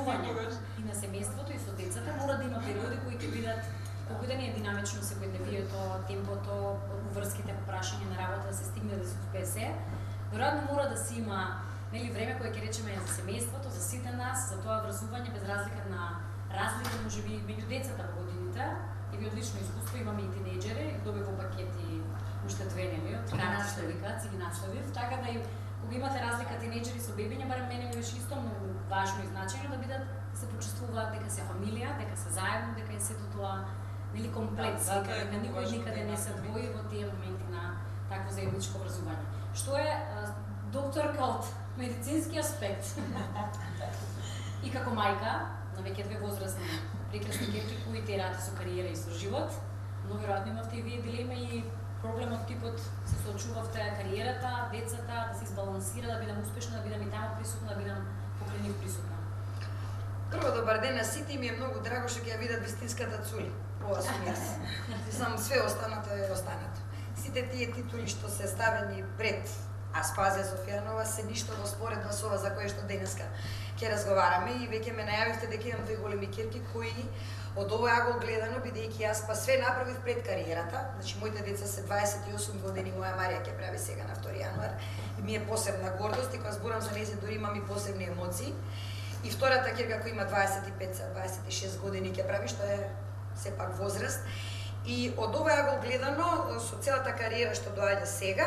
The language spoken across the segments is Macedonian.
врзување и на семејството и со децата мора да има периоди кои ќе бидат колку да не е динамично секојдневието, темпото, уврските прашања на работа да се стигне да се успее се. Веројатно мора да се има нели време кое ќе речеме за семејството, за сите нас, за тоа врзување без разлика на разлика можеби меѓу децата во годините. И ви одлично искуство, имаме и тинејџери, добив во пакети уште две нели од ги наследив, така да и кога имате разлика тинејџери со бебиња, барем мене ми беше исто многу важно и значајно да бидат да се почувствуваат дека се фамилија, дека се заедно, дека е сето тоа нели комплет, дека никој никаде не се двои во тие моменти на такво заедничко врзување. Што е докторка од медицински аспект и како мајка на веќе две возрастни прекрасни ќерки кои терате со кариера и со живот, но веројатно имавте и вие дилема и проблемот типот се соочувавте кариерата, децата, да се избалансира, да бидам успешна, да бидам и таму присутна, да бидам покрај нив присутна. Прво добар ден на сите и ми е многу драго што ќе ја видат вистинската Цули. Ова сум јас. Сам све останато е останато. Сите тие титули што се ставени пред Аспазија Софијанова се ништо во споредба со ова за кое што денеска ќе разговараме и веќе ме најавивте дека имам две големи ќерки кои од овој агол гледано, бидејќи јас па све направив пред кариерата, значи моите деца се 28 години, моја Марија ќе прави сега на 2 јануар и ми е посебна гордост и кога зборам за нејзе дури имам и посебни емоции. И втората ќерка која има 25-26 години ќе прави, што е сепак возраст. И од овој агол гледано, со целата кариера што доаѓа сега,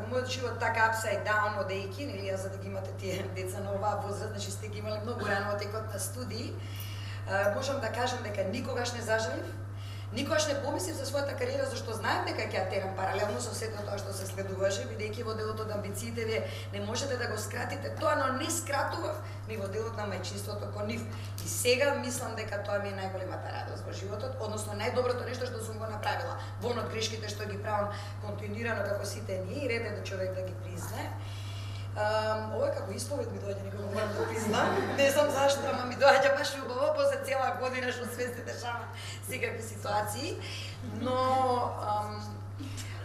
мојот живот така upside down одејќи, нели јас за да ги имате тие деца на оваа возраст, значи сте ги имале многу рано во текот на студии, можам да кажам дека никогаш не зажалив, никогаш не помислив за својата кариера, зашто знаев дека ќе ја терам паралелно со сето тоа што се следуваше, бидејќи во делот од амбициите вие не можете да го скратите тоа, но не скратував ни во делот на мајчинството кон нив. И сега мислам дека тоа ми е најголемата радост во животот, односно најдоброто нешто што сум го направила, вон од грешките што ги правам континуирано како сите ние и ред е да човек да ги признае. Ова е како исповед ми доаѓа, некој морам да признам. Не знам зашто, ама ми доаѓа баш убаво после цела година што све се дешава секакви ситуации. Но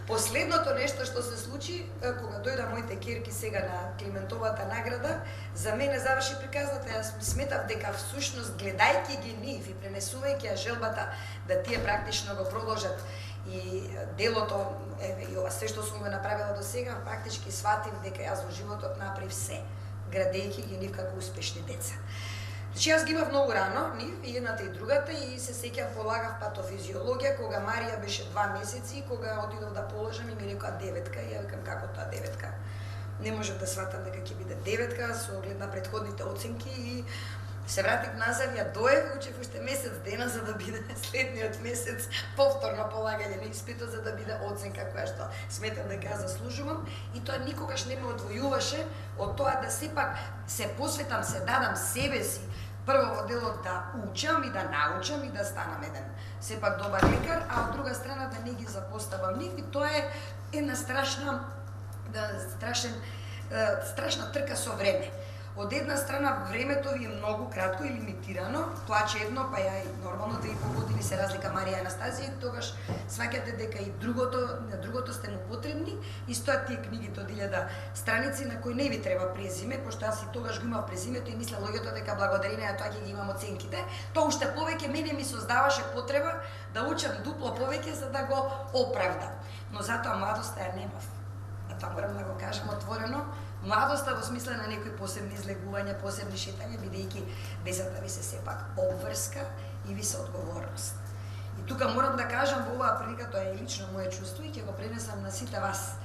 последното нешто што се случи кога дојда моите ќерки сега на Климентовата награда, за мене заврши приказната. Јас сметав дека всушност гледајќи ги нив и пренесувајќи ја желбата да тие практично го продолжат и делото, и ова се што сум го направила до сега, практички сватив дека јас во животот направив се, градејќи ги нив како успешни деца. Значи јас ги имав многу рано, нив, и едната и другата, и се сеќавам полагав патофизиологија, кога Марија беше 2 месеци, кога отидов да положам и ми рекоа 9-ка, и ја викам како тоа 9-ка. Не можев да сватам дека ќе биде 9-ка, со оглед на претходните оценки, и се вратив назад, ја доев, учев уште месец дена за да биде следниот месец повторно полагање на испитот за да биде оценка која што сметам дека ја заслужувам, и тоа никогаш не ме одвојуваше од тоа да сепак се посветам, се дадам себе си прво во делот да учам и да научам и да станам еден сепак добар лекар, а од друга страна да не ги запоставам нив, и тоа е една страшна трка со време. Од една страна времето ви е многу кратко и лимитирано, плаче едно, па ја и нормално 2,5 години се разлика Марија и Анастазија, и тогаш сваќате дека и другото сте му потребни, и стојат тие книгите од 1000 страници на кои не ви треба презиме, пошто аз и тогаш го имав презимето и мисля луѓето дека благодарение на тоа ќе ги имам оценките. Тоа уште повеќе мене ми создаваше потреба да учам дупло повеќе за да го оправдам. Но затоа младоста ја немав. А тоа морам да го кажам отворено. Младоста во смисла на некои посебни излегувања, посебни шетања, бидејќи децата ви се сепак обврска и ви се одговорност. И тука морам да кажам во оваа прилика, тоа е лично мое чувство и ќе го пренесам на сите вас.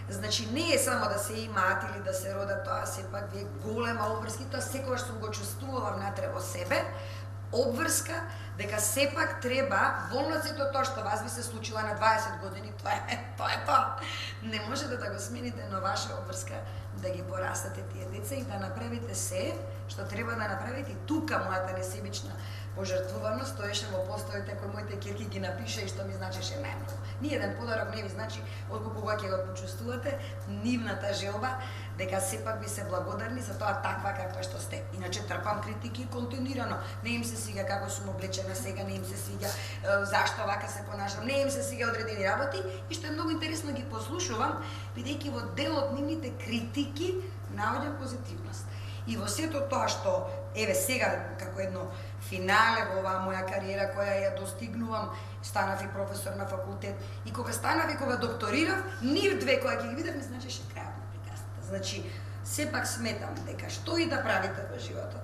Значи не е само да се имаат или да се родат, тоа сепак ви е голема обврска, тоа секогаш сум го чувствувала внатре во себе, обврска, дека сепак треба волно сето тоа што вас ви се случила на 20 години, тоа е тоа. Не можете да го смените, но ваша обврска да ги порастате тие деца и да направите се што треба да направите. И тука мојата несебична пожртвуваност стоеше во постоите кои моите ќерки ги напиша и што ми значеше најмногу. Ниеден подарок не ви значи отколку кога ќе го почувствувате нивната желба дека сепак ви се благодарни за тоа таква каква што сте. Иначе трпам критики континуирано. Не им се свиѓа како сум облечена сега, не им се свиѓа зашто вака се понашам, не им се свиѓа одредени работи, и што е многу интересно ги послушувам, бидејќи во дел од нивните критики наоѓам позитивност. И во сето тоа што еве сега како едно финале во оваа моја кариера која ја достигнувам, станав и професор на факултет и кога станав и кога докторирав, нив две која ќе ги видев, ми значеше крајот на приказната. Значи, сепак сметам дека што и да правите во животот,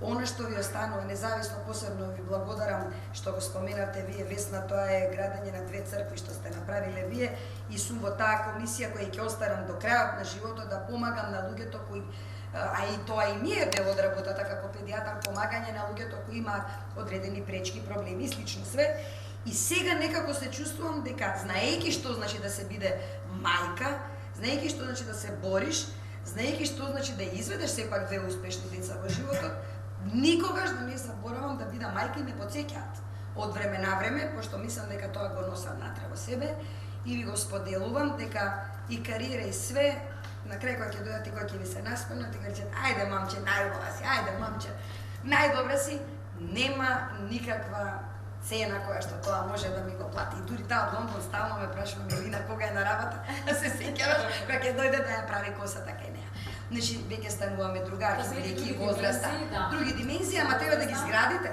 она што ви останува независно, посебно ви благодарам што го споменавте вие, Весна, тоа е градење на 2 цркви што сте направиле вие и сум во таа комисија која ќе останам до крајот на животот да помагам на луѓето кои, а и тоа и ми е дел од работата како педијатар, помагање на луѓето кои имаат одредени пречки, проблеми и слично све. И сега некако се чувствувам дека, знаејќи што значи да се биде мајка, знаејќи што значи да се бориш, знаејќи што значи да изведеш сепак 2 успешни деца во животот, никогаш да не заборавам да бидам мајка и ме потсеќаат од време на време, пошто мислам дека тоа го носам натре во себе и ви го споделувам дека и кариера и све, на крај кога ќе дојдат и кога ќе ви се наспомнат и кажат ајде мамче, најубава си, ајде мамче, најдобра си, нема никаква цена која што тоа може да ми го плати. И дури таа од Лондон стално ме прашува Мелина кога е на работа, да се сеќаваш кога ќе дојде да ја прави косата кај неа. Значи, веќе стануваме другари, бидејќи возраста, други димензии, ама треба да ги зградите.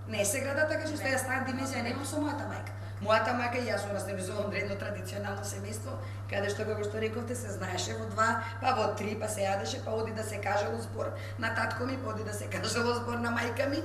Не се града така што ја стана димензија, немам со мојата мајка. Мојата мајка и јас сум наследувам редно традиционално семејство, каде што како што рековте се знаеше во 2, па во 3, па се јадеше, па оди да се кажало збор на татко ми, па оди да се кажало збор на мајка ми.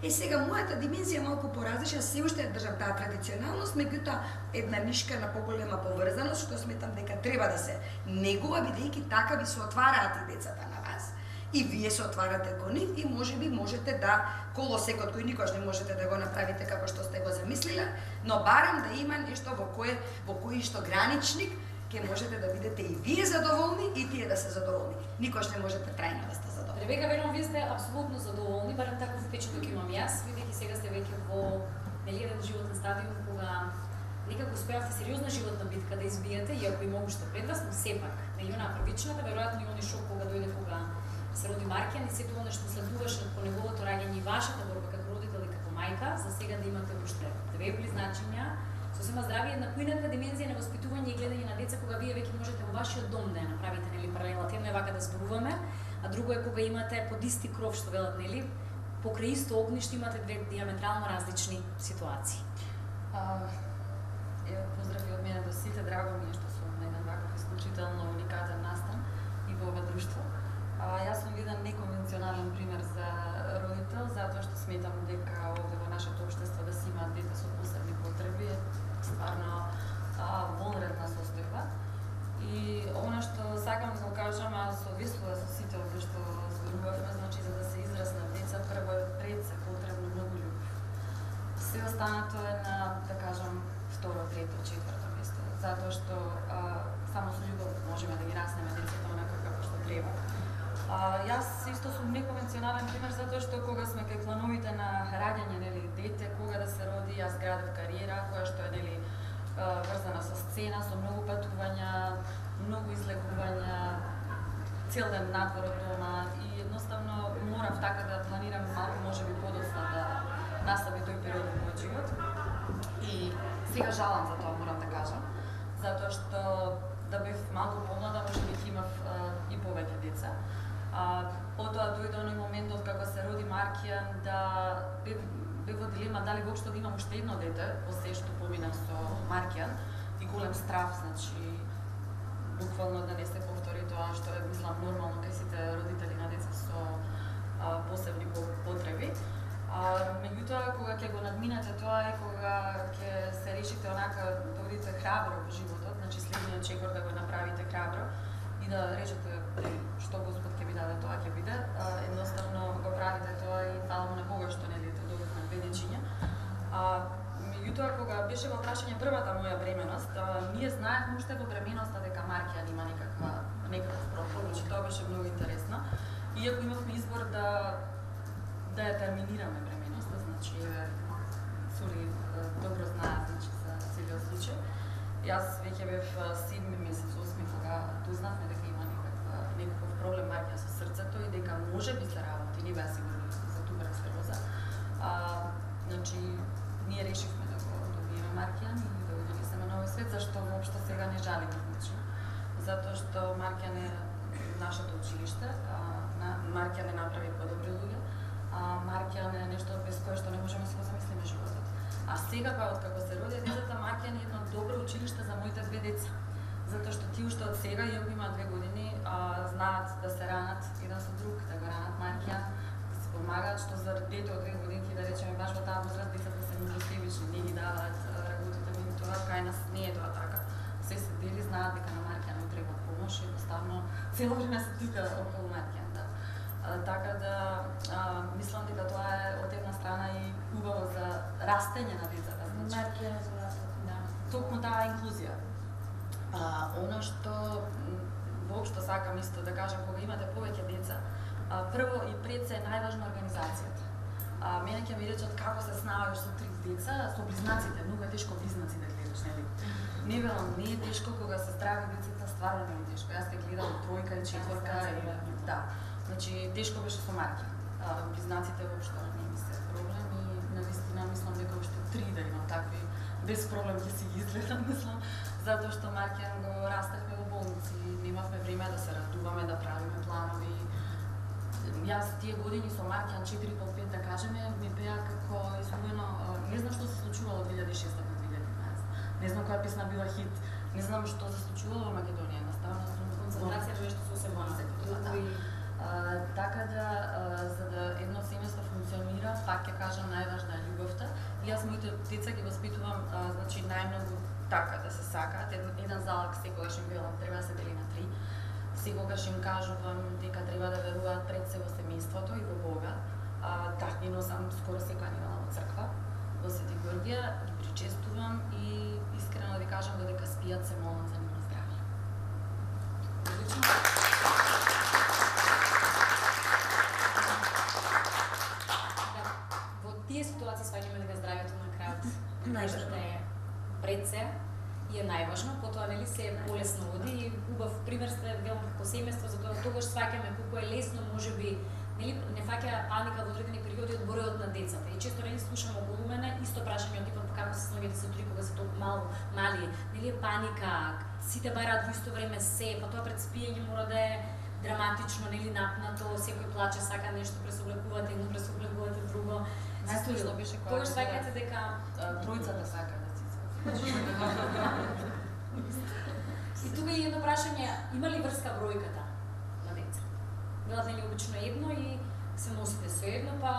Е сега мојата димензија малку поразлична, се уште ја држам таа традиционалност, меѓутоа една нишка на поголема поврзаност, што сметам дека треба да се негува, бидејќи така ви се отвараат и децата на вас. И вие се отварате кон нив и можеби можете да колосекот кој никош не можете да го направите како што сте го замислиле, но барем да има нешто во кој што граничник ќе можете да бидете и вие задоволни и тие да се задоволни. Никош не можете трајно да сте задоволни. Ребека, верувам вие сте апсолутно задоволни, барем таков впечаток имам јас, бидејќи сега сте веќе во еден животен стадиум кога некако успеавте сериозна животна битка да избиете, иако и многу што пред вас, но сепак, меѓу на првичната, веројатно и оној шок кога дојде кога се роди Маркијан и сето оно што следуваше по неговото раѓање и вашата борба како родител и како мајка, за сега да имате уште 2 близначиња, сосема здрави, една поината димензија на воспитување и гледање на деца кога вие веќе можете во вашиот дом да ја направите, нели, паралелата. Едно е вака да зборуваме, а друго е кога имате под исти кров, што велат, нели, покрај исто огниште имате 2 диаметрално различни ситуации. Поздрави од мене до сите, драго ми е што сум на еден ваков исклучително уникатен настан и во ова друштво. Јас сум виден неконвенционален пример за родител, затоа што сметам дека овде во нашето општество да се имаат дете со посебни потреби е стварно вонредна состојба. И она што сакам да го кажам, совислува со сите овде што зборувавме, значи за да се израснат деца, прво пред се потребно многу љубов. Се останато е на, да кажам, второ, трето, четврто место, затоа што само со љубов можеме да ги раснеме децата онака како што треба. Јас исто сум неконвенционален пример затоа што кога сме кај плановите на раѓање, нели, дете, кога да се роди, јас градев кариера која што е, нели, врзана со сцена, со многу патувања, многу излегувања, цел ден надвор од дома и едноставно морав така да планирам малку можеби подоцна да настави тој период во мојот живот. И сега жалам за тоа, морам да кажам, затоа што да бев малку помлада, можеби ќе имав и повеќе деца. Потоа дојде оној момент од кога се роди Маркијан да бев во дилема дали воопшто да имам уште едно дете, после што поминав со Маркијан и голем страф, значи буквално да не се повтори тоа што е, мислам, нормално кај сите родители на деца со посебни потреби. Меѓутоа, кога ќе го надминате тоа е кога ќе се решите онака да одите храбро во животот, значи следниот чекор да го направите храбро и да речете што Господ ќе ви даде, тоа ќе биде. Едноставно го правите тоа и фала му на Бога што не дете добивме 2 дечиња. Меѓутоа, кога беше во прашање првата моја бременост, ние знаевме уште во бременоста дека Маркијан има некаков проблем, значи тоа беше многу интересно. Иако имавме избор да ја терминираме бременоста, значи Сури добро знаат, значи, за целиот случај. Јас веќе бев 7 месец, 8 кога дознавме дека има некаков проблем Маркијан со срцето и дека може би се работи, не беа сигурни за туберкулоза. Значи, ние решивме да го добиеме Маркијан и да го донесеме на овој свет, зашто воопшто сега не жалиме, значи. Затоа што Маркијан е нашето училиште, Маркијан не направи подобри луѓе. секако откако се родија децата, Маркијан е едно добро училиште за моите две деца. Затоа што тие уште од сега, иако има 2 години, знаат да се ранат еден со друг, да го ранат Маркијан, да се помагаат, што за дете од 2 годинки, да речеме, баш во таа возраст, децата се милосевични, не ги даваат работите ми, тоа кај нас не е тоа така. Се дели, знаат дека на Маркијан му треба помош, едноставно цело време се тука околу Маркијан, да. Така да мислам дека тоа е од една страна и убаво за растење на децата. Маркијан за растење, да. Токму таа инклузија. Она што воопшто сакам исто да кажам, кога имате повеќе деца, прво и пред се е најважна организацијата. Мене ќе ми речат како се снаоѓаш со 3 деца, со близнаците, многу е тешко близнаци да гледаш, нели? Не велам, не е тешко кога се здрави децата, стварно не е тешко. Јас те гледам 3 и 4 и да. Значи тешко беше со Маркијан. Близнаците воопшто не ми се проблем и навистина мислам дека уште 3 да имам такви без проблем ќе си ги изгледам, мислам, затоа што Маркијан го растахме во болници, немавме време да се радуваме, да правиме планови. Јас тие години со Маркијан 4-5 да кажеме, ми беа како изгубено, не знам што се случувало од 2006 до 2013. Не знам која песна била хит, не знам што се случувало во Македонија, наставно концентрација беше што се воно. Така да, за да едно семејство функционира, пак ќе кажам, најважна е љубовта. И јас моите деца ги воспитувам, значи најмногу така да се сакаат. Еден залак секогаш им велам, треба да се дели на 3. Секогаш им кажувам дека треба да веруваат пред се во семејството и во Бога. Така ги носам скоро секоја недела во црква, во Свети Георгија, ги причестувам и искрено да ви кажам додека спијат се молам за нивно здравје. Тие ситуации сваќаме дека здравјето на крајот најважно е пред се и е најважно, потоа нели се полесно води и убав пример сте велам како семејство, затоа тогаш сваќаме колку е лесно можеби нели не фаќа паника во одредени периоди од бројот на децата. И често нели слушам околу мене исто прашање од типот како се снаоѓате со 3 кога се толку мали, нели е паника, сите бараат во исто време се, па тоа пред спиење мора да е драматично, нели напнато, секој плаче, сака нешто, пресоблекувате едно, пресоблекувате друго. Најсложно беше кога тогаш сваќате дека тројцата сака да си. И тука е едно прашање, има ли врска бројката на деца? Велат нели обично едно и се носите со едно, па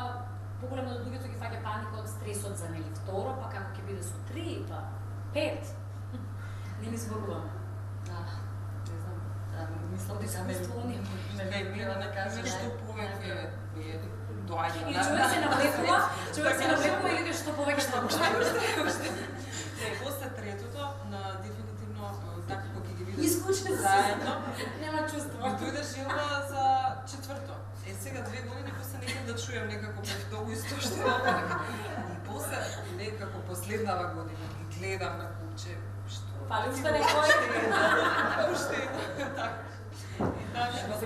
поголемо од луѓето ги фаќа паника од стресот за нели второ, па како ќе биде со 3, па 5. Не ни зборуваме. Не знам, мислам дека ме да кажа што повеќе доаѓа. Или човек се навлекува и што повеќе што може. После третото, дефинитивно така како ги видиш Исклучно заедно, нема чувство. дојде желба за четврто. Сега 2 години после некој да чуjem некако повторно исто што и после некако последнава година ги гледам на куче што Фали уште некој. уште така.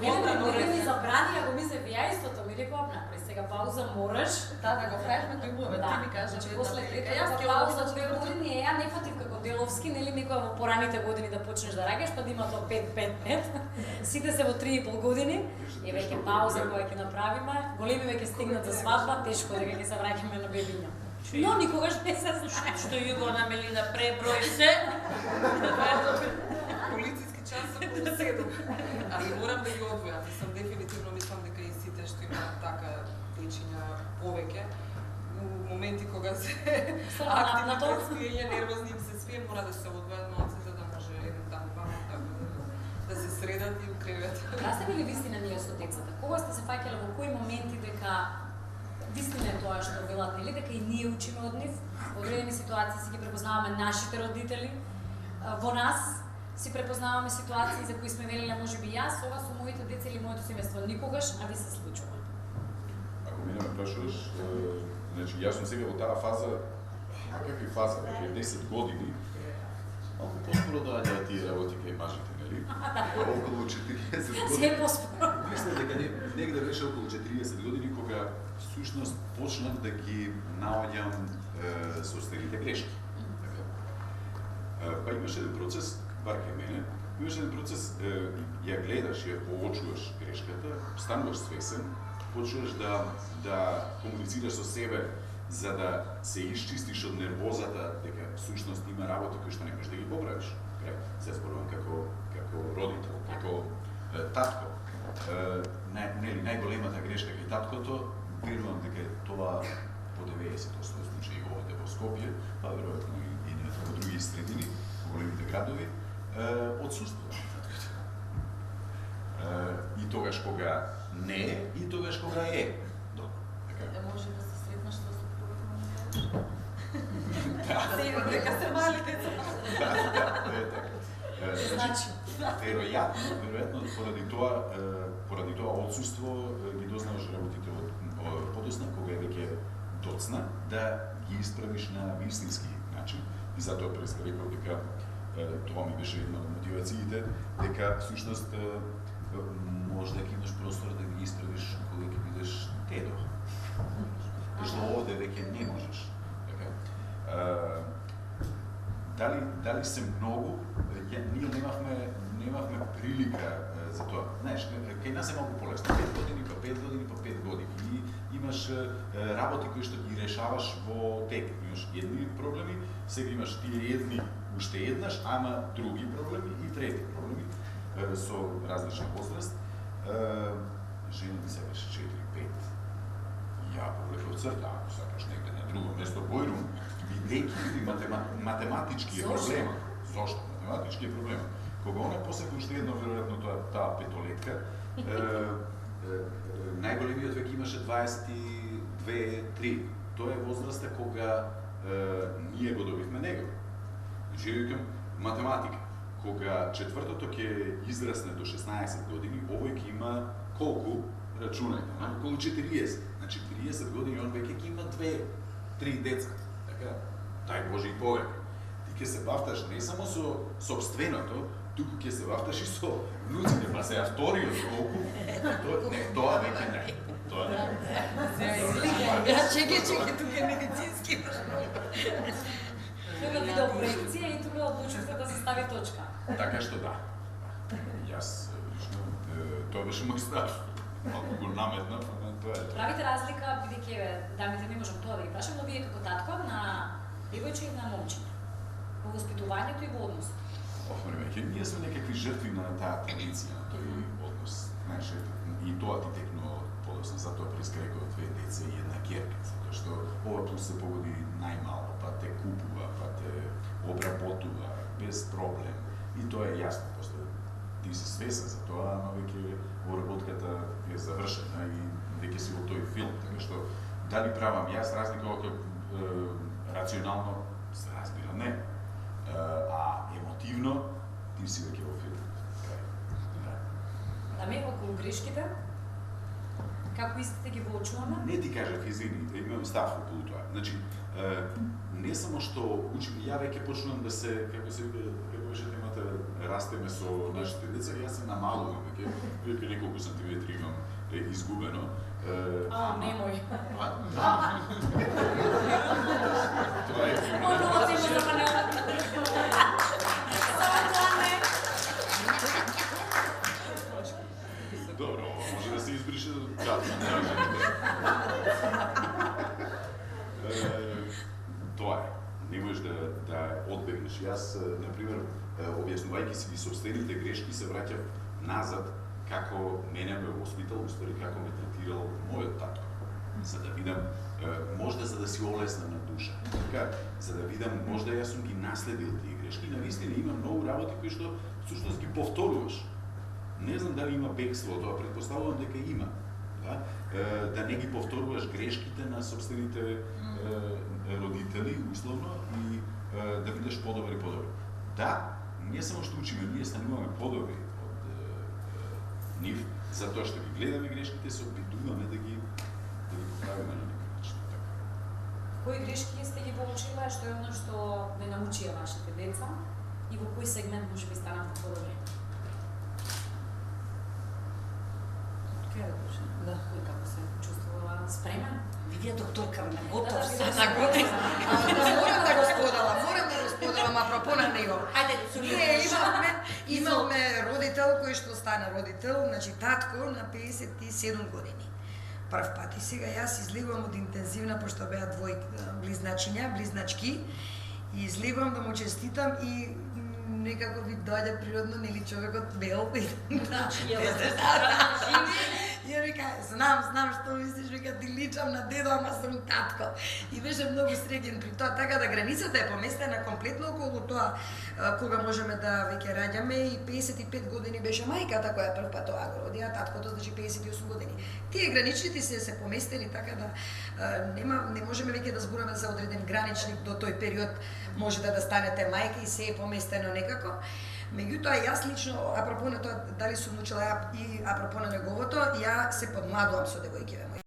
Не ми забрани, ако ми се вија истото, ми рекоа, направи сега пауза, мораш. Да го правихме тој мовет, ти ми кажа че после третата пауза 2 години, ја не фатив како деловски, нели некоја во пораните години да почнеш да раѓаш, па да има тоа 5-5-5. Сите се во 3,5 години, и веќе пауза која ќе направиме, големи веќе стигнат за свадба, тешко дека ќе се враќаме на бебиња. Но никогаш не се знае. Што Југона Мелина преброи се. Полициски час за полу 7. Али морам да ги одвојам. Дефинитивно мислам дека и сите што имаат така дечиња повеќе, у моменти кога се активни предспиење, нервозни им се свие, мора да се одвојат малце за да може еден дан така да се средат и у кревет. Расте ли вистина ние со децата? Кога сте се фаќале во кои моменти дека вистина е тоа што велат, нели, дека и ние учиме од нив, во одредени ситуации си ги препознаваме нашите родители, во нас си препознаваме ситуации за кои сме велеле можеби јас, ова со моите деца или моето семејство никогаш, а ви се случува. Ако мене ме прашуваш, значи јас сум сега во таа фаза, какви фаза, веќе 10 години, малку поспоро доаѓаат тие работи кај мажите, нели? Околу 40 години. Се поспоро. Мислам дека негде беше околу 40 години кога всушност почнав да ги наоѓам собствените грешки. Па имаше еден процес, бар кај мене, имаше еден процес, ја гледаш, ја поочуваш грешката, стануваш свесен, почнуваш да комуницираш со себе за да се исчистиш од нервозата дека всушност има работи кои што не можеш да ги поправиш. Се зборувам како родител, како татко. Најголемата грешка кај таткото, верувам дека тоа по 90% случаи овде во Скопје, па веројатно и во други средини, во големите градови, отсуствува таткото. И тогаш кога не е, и тогаш кога е. Може да се сретнеш со супругата на неговата? Да. Дека се мали деца. Значи, веројатно поради тоа отсуство ги дознаваш работите од подосна кога веќе доцна да ги исправиш на вистински начин. И затоа през реков дека тоа ми беше една од мотивациите дека всушност може да имаш простор да ги исправиш кога ќе бидеш дедо. Што овде веќе не можеш. Дали се многу, ние немавме прилика за тоа. Знаеш, кај нас е многу полесно. 5 години, па 5 години, па 5 години. И имаш работи кои што ги решаваш во тек. Имаш едни проблеми, сега имаш тие едни уште еднаш, ама други проблеми и трети проблеми со различна возраст. Жена ми се беше 4-5. Ја повлеков црта, ако сакаш негде на друго место, појдум, видејќи математички е проблема. Зошто? Математички е проблема. Кога она посека уште едно, веројатно таа петолетка, најголемиот веќе имаше 22-3. Тоа е возраста кога ние го добивме него. Значи, викам, математика. Кога четвртото ќе израсне до 16 години, овој ќе има колку? Рачунајте, околу 40. На 40 години он веќе ќе има 2-3 деца. Така, дај Боже и повеќе. Ти ќе се бавташ не само со сопственото, туку ќе се бавташ и со внуците, па се вториот колку. Тоа веќе не. Тоа не. Чеки, тука е медицински. Тоа видео проекција и тука одлучивте да се стави точка. Така што да. Јас лично тоа беше мој став. Малку го наметнав, ама тоа е. Правите разлика, бидејќи дамите не можам тоа да ги прашам, но вие како татко на девојче и на момчиња. Во воспитувањето и во односот. Веќе ние сме некакви жртви на таа традиција, на тој однос. Знаеш, и тоа ти текно подосно, затоа прескрекува 2 деца и една ќерка, затоа што ова плюс се погоди најмало, па те купува, па те обработува без проблем. И тоа е јасно, после ти си свесен за тоа, ама веќе обработката е завршена и веќе си во тој филм, така што дали правам јас разлика како рационално се разбира не, а емотивно ти си веќе во филм. Да ме околу грешките, како истите ги воочуваме? Не ти кажав, извини, имам став околу тоа. Значи, не само што учим, ја веќе почнувам да се, како беше темата, растеме со нашите деца, јас се намалувам веќе неколку сантиметри имам изгубено. Немој. Тоа е Онова ти го запанела. Добро, може да се избрише тоа е. Не можеш да одбегнеш. Јас, например, објаснувајќи си ги собствените грешки, се враќав назад како мене ме воспитал, уствари како ме третирал мојот татко. За да видам, можда за да си олесна на душа. Така, за да видам, можда јас сум ги наследил тие грешки. Навистина има многу работи кои што всушност ги повторуваш. Не знам дали има бегство, тоа претпоставувам дека има. Да не ги повторуваш грешките на собствените родители, условно, и да бидеш подобри и подобри. Да, не само што учиме, ние стануваме подобри од нив, затоа што ги гледаме грешките, се опитуваме да ги поправиме на некој начин. Кои грешки сте ги поучила, што е оно што не научија вашите деца и во кој сегмент може би станат подобри? Кај да почнем? Да, кој како се чувствува спремен? Видија докторка ме готов Да, се. да, Морам да го споделам апропо на него. Ајде, Ние имавме родител кој што стана родител, значи татко на 57 години. прв пат. И сега јас изливам од интензивна, пошто беа близначки, и изливам да му честитам и некако ви дојде природно, нели човекот бел и ја вика, знам што мислиш, вика, ти личам на дедо, ама сум татко. И беше многу среќен при тоа, така да границата е поместена комплетно околу тоа кога можеме да веќе раѓаме, и 55 години беше мајката која прв пат тоа го роди, а таткото значи 58 години. Тие граничните се поместени така да не можеме веќе да зборуваме за одреден граничник до тој период можете да станете мајка и се е поместено некако. Меѓутоа, јас лично, апропо на тоа дали сум научила и апропо на неговото, ја се подмладувам со девојките мои.